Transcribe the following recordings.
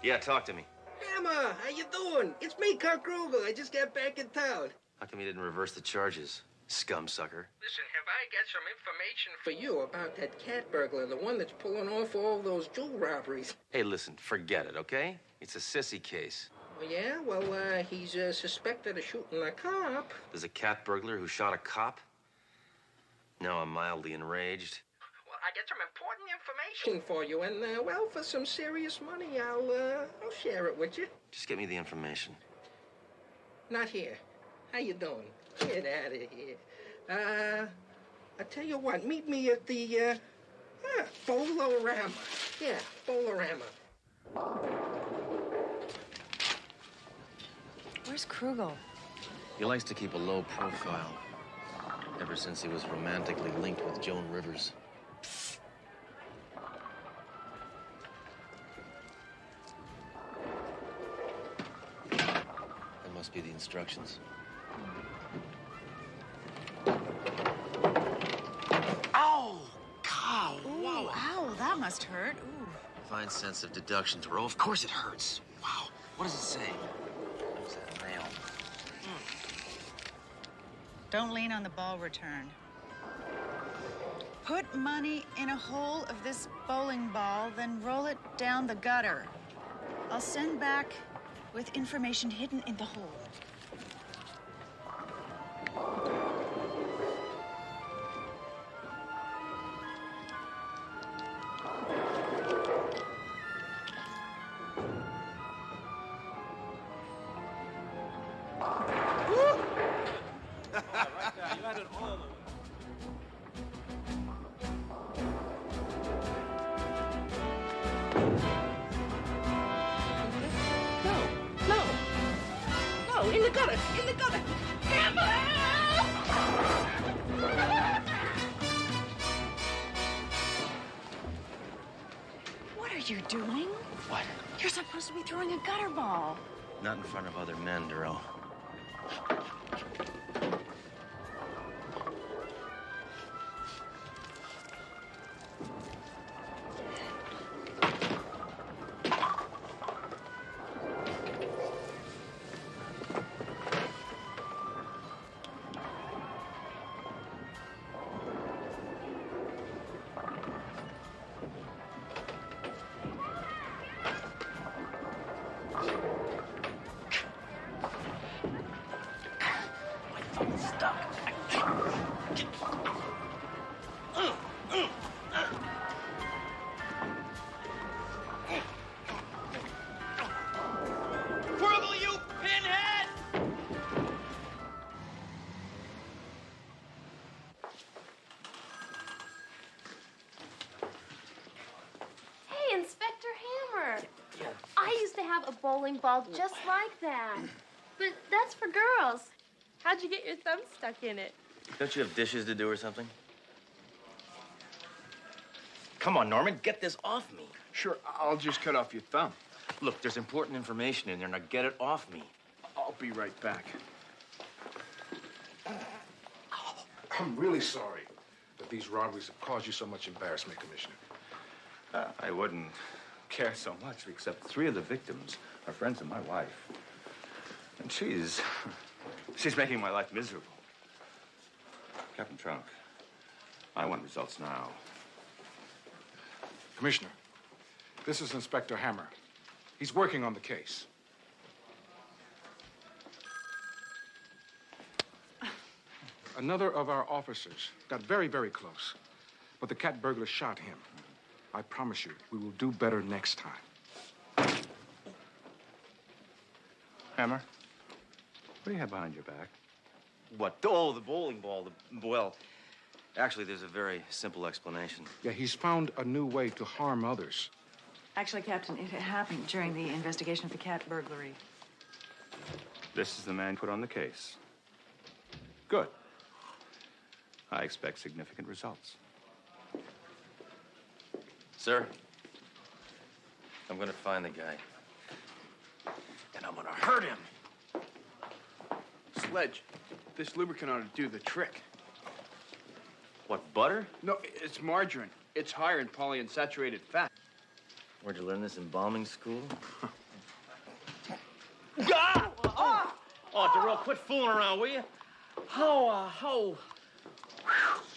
Yeah, talk to me. Hammer, how you doing? It's me, Kurt Kruger. I just got back in town. How come you didn't reverse the charges, scum sucker? Listen, have I got some information for you about that cat burglar, the one that's pulling off all those jewel robberies? Hey, listen, forget it, okay? It's a sissy case. Oh, yeah? Well, he's suspected of shooting a cop. There's a cat burglar who shot a cop? Now I'm mildly enraged. Well, I got some important information for you, and, well, for some serious money, I'll share it with you. Just get me the information. Not here. How you doing? Get out of here. I tell you what, meet me at the, Bolorama. Yeah, Bolorama. Where's Krugel? He likes to keep a low profile. Ever since he was romantically linked with Joan Rivers. That must be the instructions. Ow! Cow! Ooh, Wow! ow, that must hurt. Ooh. Fine sense of deduction, Thoreau. Of course it hurts. Wow. What does it say? What's that nail? Don't lean on the ball return. Put money in a hole of this bowling ball, then roll it down the gutter. I'll send back with information hidden in the hole. No, in the gutter, in the gutter. Hammer! What are you doing? What? You're supposed to be throwing a gutter ball. Not in front of other men, Thoreau. A bowling ball just like that. But that's for girls. How'd you get your thumb stuck in it? Don't you have dishes to do or something? Come on, Norman, get this off me. Sure, I'll just cut off your thumb. Look, there's important information in there. Now get it off me. I'll be right back. I'm really sorry that these robberies have caused you so much embarrassment, Commissioner. I wouldn't care so much, except 3 of the victims are friends of my wife. And she's making my life miserable. Captain Trunk, I want results now. Commissioner, this is Inspector Hammer. He's working on the case. Another of our officers got very, very close, but the cat burglar shot him. I promise you, we will do better next time. Hammer, what do you have behind your back? What? Oh, the bowling ball. Well, actually, there's a very simple explanation. Yeah, he's found a new way to harm others. Actually, Captain, it happened during the investigation of the cat burglary. This is the man put on the case. Good. I expect significant results. Sir, I'm gonna find the guy. And I'm gonna hurt him. Sledge, this lubricant ought to do the trick. What, butter? No, it's margarine. It's higher in polyunsaturated fat. Where'd you learn this, embalming school? Oh, Darrell, quit fooling around, will you?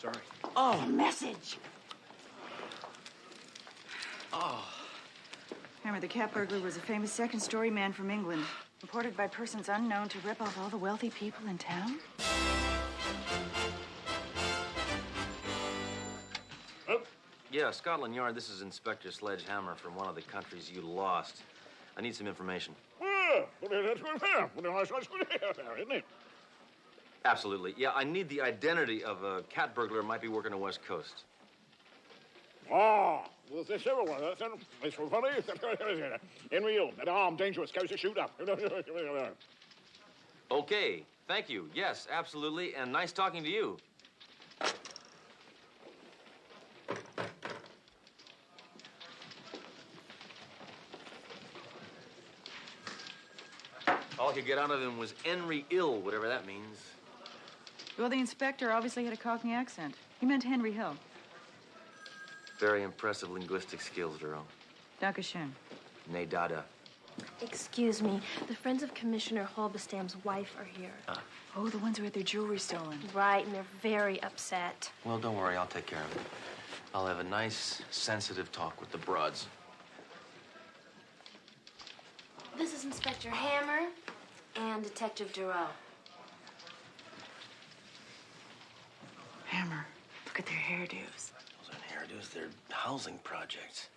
Sorry. Oh, Message. Hammer, the cat burglar was a famous second-story man from England, imported by persons unknown to rip off all the wealthy people in town. yeah, Scotland Yard, this is Inspector Sledgehammer from one of the countries you lost. I need some information. Absolutely. Yeah, I need the identity of a cat burglar who might be working the West Coast. In real, an armed, dangerous, goes to shoot up. Okay, thank you. Yes, absolutely, and nice talking to you. All I could get out of him was Henry Ill, whatever that means. Well, the inspector obviously had a Cockney accent. He meant Henry Hill. Very impressive linguistic skills, Darrell. Dankeschön. Nee, dada. Excuse me. The friends of Commissioner Halberstam's wife are here. Oh, the ones who had their jewelry stolen. Right, and they're very upset. Well, don't worry, I'll take care of it. I'll have a nice, sensitive talk with the broads. This is Inspector Hammer and Detective Darrell. Hammer, look at their hairdos. Those aren't hairdos, they're housing projects.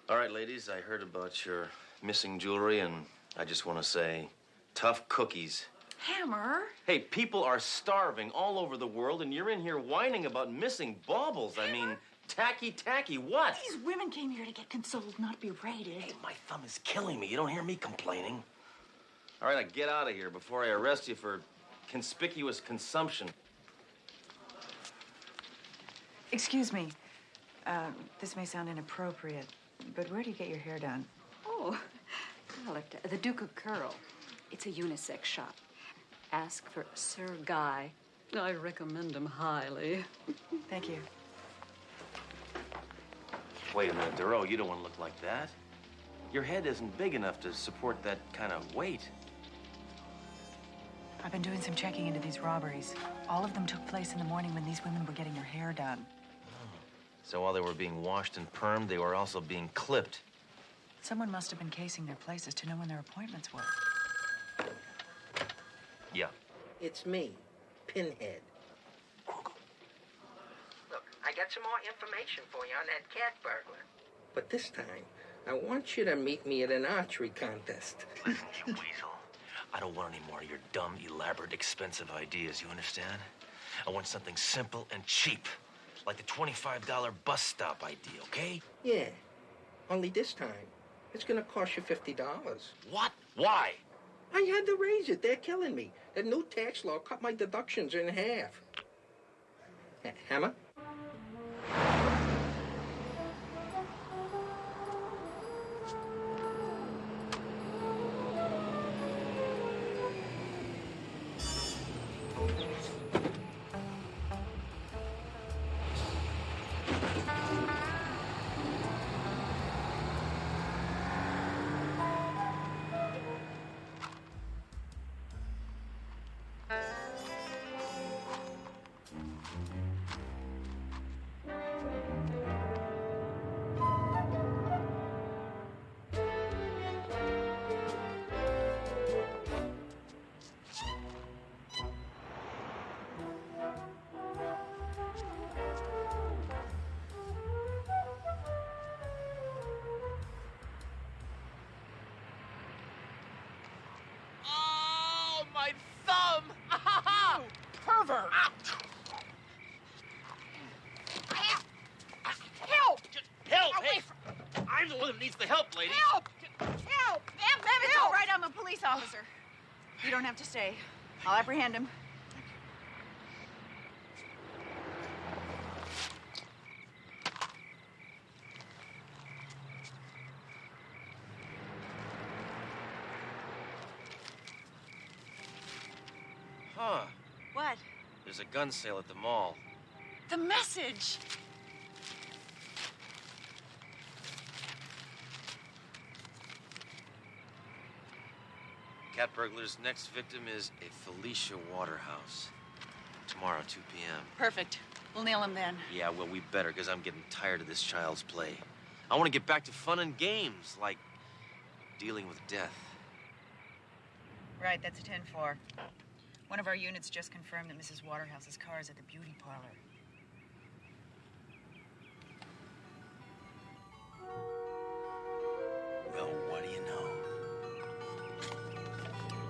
All right, ladies, I heard about your missing jewelry, and I just want to say, tough cookies. Hammer? Hey, people are starving all over the world, and you're in here whining about missing baubles. I mean, tacky, what? These women came here to get consoled, not berated. Hey, my thumb is killing me. You don't hear me complaining. All right, now get out of here before I arrest you for conspicuous consumption. Excuse me. This may sound inappropriate, but where do you get your hair done? Oh, well, at the Duke of Curl. It's a unisex shop. Ask for Sir Guy. I recommend him highly. Thank you. Wait a minute, Darrell, you don't want to look like that. Your head isn't big enough to support that kind of weight. I've been doing some checking into these robberies. All of them took place in the morning when these women were getting their hair done. So while they were being washed and permed, they were also being clipped. Someone must have been casing their places to know when their appointments were. Yeah. It's me, Pinhead. Look, I got some more information for you on that cat burglar. But this time, I want you to meet me at an archery contest. Listen, you weasel. I don't want any more of your dumb, elaborate, expensive ideas, you understand? I want something simple and cheap, like the $25 bus stop idea, okay? Yeah, only this time, it's gonna cost you $50. What? Why? I had to raise it. They're killing me. That new tax law cut my deductions in half. Hammer? My thumb! Ow! Pervert! Help! Hey! I'm the one that needs the help, lady. Help! Help! Ma'am, it's all right. I'm a police officer. You don't have to stay. I'll apprehend him. Huh. What? There's a gun sale at the mall. The message! Cat burglar's next victim is a Felicia Waterhouse. Tomorrow, 2 p.m. Perfect. We'll nail him then. Yeah, well, we better, because I'm getting tired of this child's play. I want to get back to fun and games, like dealing with death. Right, that's a 10-4. One of our units just confirmed that Mrs. Waterhouse's car is at the beauty parlor. Well, what do you know?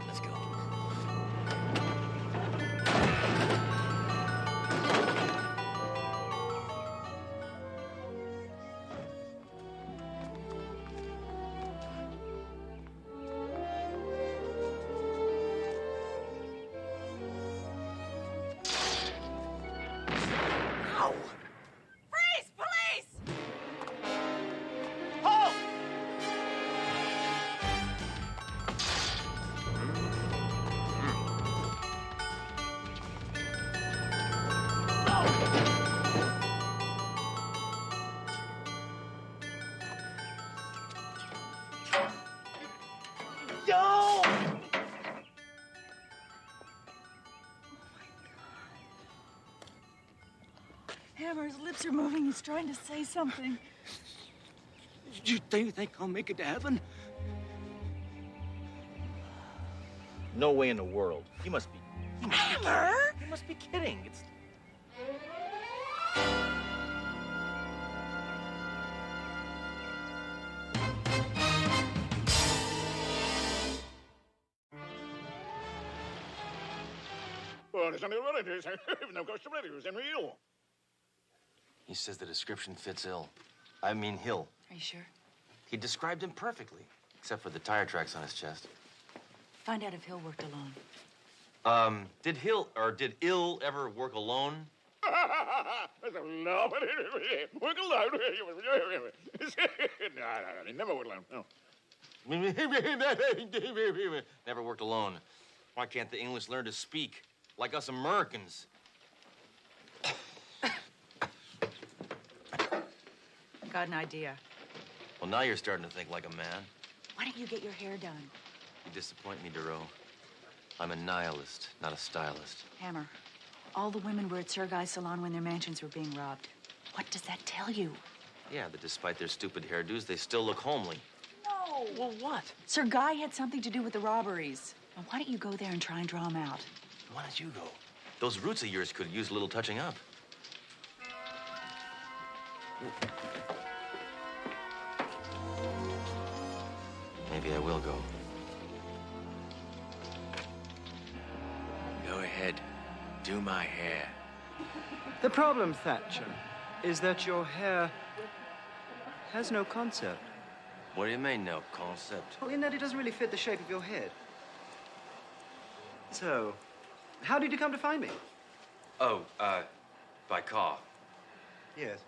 Let's go. Freeze! Police! Halt! Yo! Hammer's lips are moving. He's trying to say something. You think I'll make it to heaven? No way in the world. You must be... Hammer? You must be kidding. It's... Well, there's only relatives. No ghost of relatives in real. He says the description fits Hill. I mean Hill. Are you sure? He described him perfectly, except for the tire tracks on his chest. Find out if Hill worked alone. Did Ill ever work alone? That's a love. Work alone. No, he never worked alone. No. Never worked alone. Why can't the English learn to speak like us Americans? Got an idea. Well, now you're starting to think like a man. Why don't you get your hair done? You disappoint me, Duro. I'm a nihilist, not a stylist. Hammer, all the women were at Sir Guy's salon when their mansions were being robbed. What does that tell you? Yeah, that despite their stupid hairdos, they still look homely. No. Well, what? Sir Guy had something to do with the robberies. Now, why don't you go there and try and draw him out? Why don't you go? Those roots of yours could use a little touching up. Maybe I will go. Go ahead. Do my hair. The problem, Thatcher, is that your hair has no concept. What do you mean, no concept? Well, in that it doesn't really fit the shape of your head. So, how did you come to find me? Oh, by car. Yes.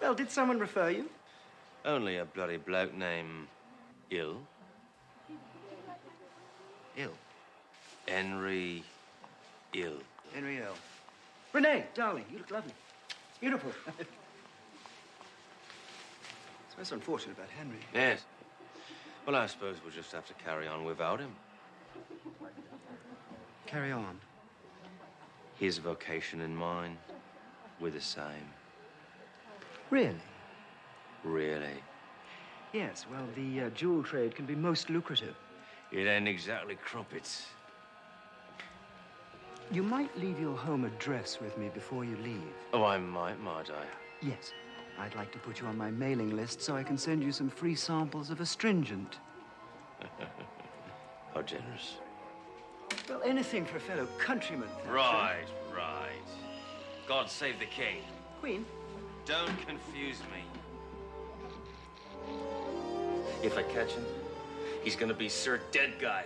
Well, did someone refer you? Only a bloody bloke named Ill. Ill. Henry Ill. Henry Ill. Renee, darling, you look lovely. Beautiful. So it's unfortunate about Henry. Yes. Well, I suppose we'll just have to carry on without him. Carry on. His vocation and mine, we're the same. Really? Really. Yes, well, the jewel trade can be most lucrative. It ain't exactly crumpets. You might leave your home address with me before you leave. Oh, I might I? Yes. I'd like to put you on my mailing list so I can send you some free samples of astringent. How generous. Well, anything for a fellow countryman. Thatcher. Right. God save the king. Queen? Don't confuse me. If I catch him, he's gonna be Sir Dead Guy.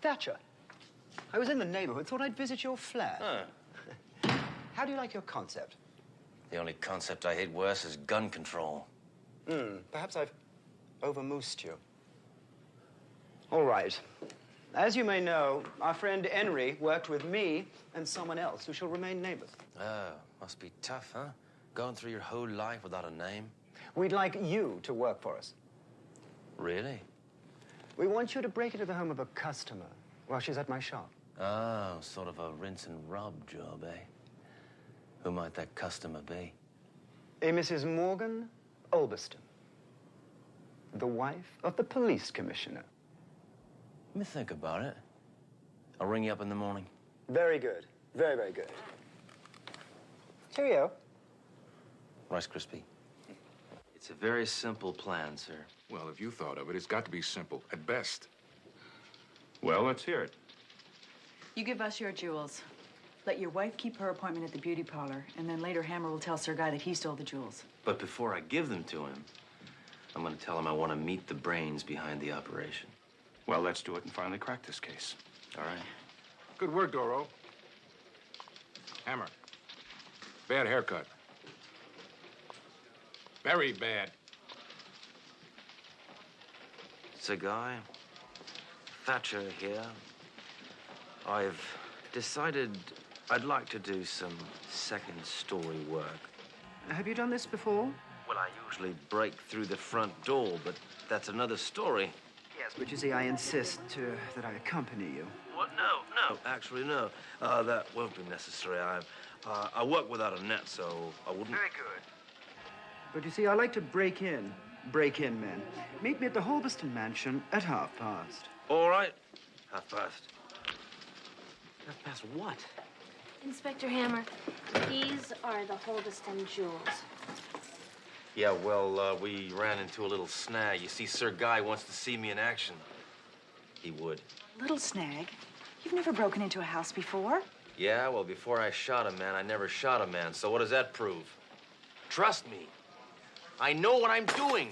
Thatcher, I was in the neighborhood, thought I'd visit your flat. Huh. how do you like your concept? The only concept I hate worse is gun control. Perhaps I've overmoosed you. All right. As you may know, our friend Henry worked with me and someone else who shall remain nameless. Oh, must be tough, huh? Going through your whole life without a name. We'd like you to work for us. Really? We want you to break into the home of a customer while she's at my shop. Oh, sort of a rinse and rob job, eh? Who might that customer be? A Mrs. Morgan Ulverston, the wife of the police commissioner. Let me think about it. I'll ring you up in the morning. Very good. Very, very good. Cheerio. Rice Krispie. It's a very simple plan, sir. Well, if you thought of it, it's got to be simple at best. Well, let's hear it. You give us your jewels. Let your wife keep her appointment at the beauty parlor, and then later Hammer will tell Sir Guy that he stole the jewels. But before I give them to him, I'm going to tell him I want to meet the brains behind the operation. Well, let's do it and finally crack this case. All right? Good work, Doro. Hammer. Bad haircut. Very bad. Sir Guy, Thatcher here. I've decided I'd like to do some second story work. Have you done this before? Well, I usually break through the front door, but that's another story. Yes, but you see, I insist that I accompany you. What? No. Actually, no. That won't be necessary. I work without a net, so I wouldn't... Very good. But you see, I like to break in men. Meet me at the Holbeston Mansion at past. All right. 1:30. 1:30 what? Inspector Hammer, these are the Holbeston jewels. Yeah, well, we ran into a little snag. You see, Sir Guy wants to see me in action. He would. Little snag? You've never broken into a house before. Yeah, well, before I shot a man, I never shot a man. So what does that prove? Trust me. I know what I'm doing.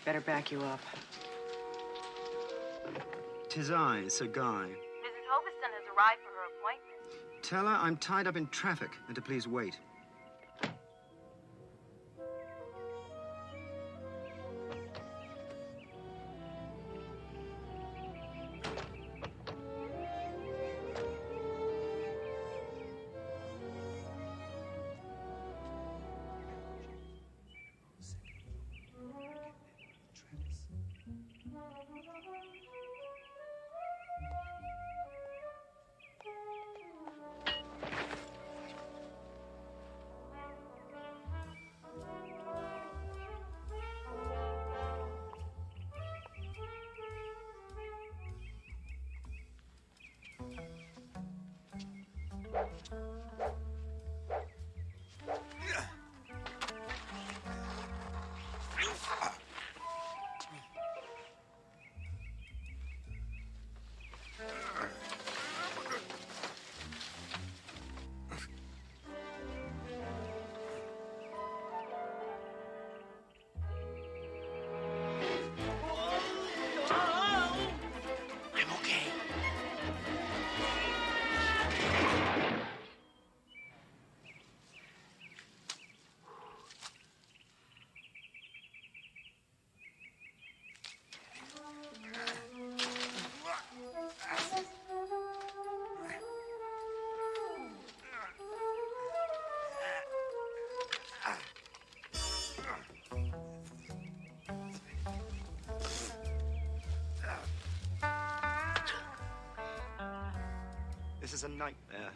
Better back you up. 'Tis I, Sir Guy. Mrs. Holbeston has arrived for her appointment. Tell her I'm tied up in traffic and to please wait. This is a nightmare.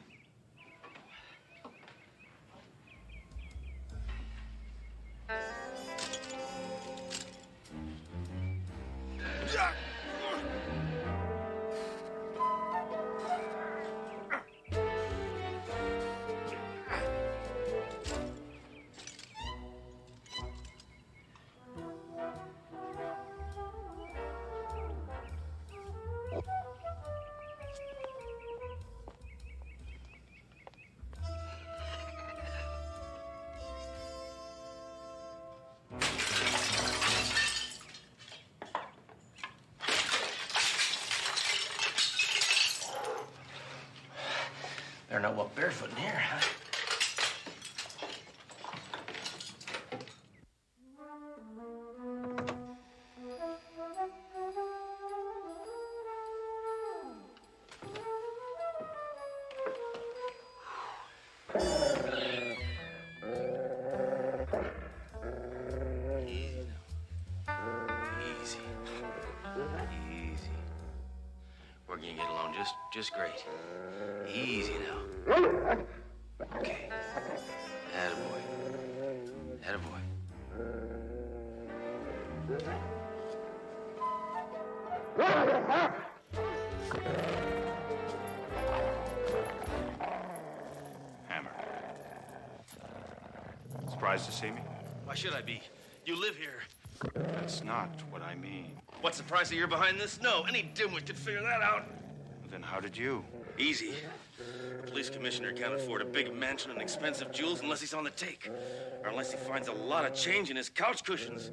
Better not walk barefoot in here, huh? We're gonna get along just great. Easy now. Okay. Attaboy. Attaboy. Hammer. Surprised to see me? Why should I be? You live here. That's not what I mean. What's the price that you're behind this? No, any dimwit could figure that out. Then how did you? Easy. The police commissioner can't afford a big mansion and expensive jewels unless he's on the take. Or unless he finds a lot of change in his couch cushions.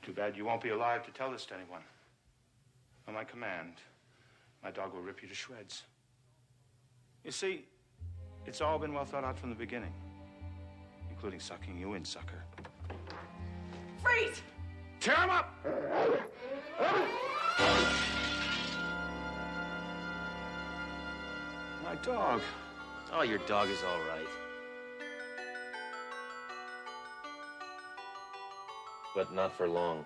Too bad you won't be alive to tell this to anyone. On my command, my dog will rip you to shreds. You see, it's all been well thought out from the beginning. Including sucking you in, sucker. Freeze! Tear him up! My dog. Oh, your dog is all right. But not for long.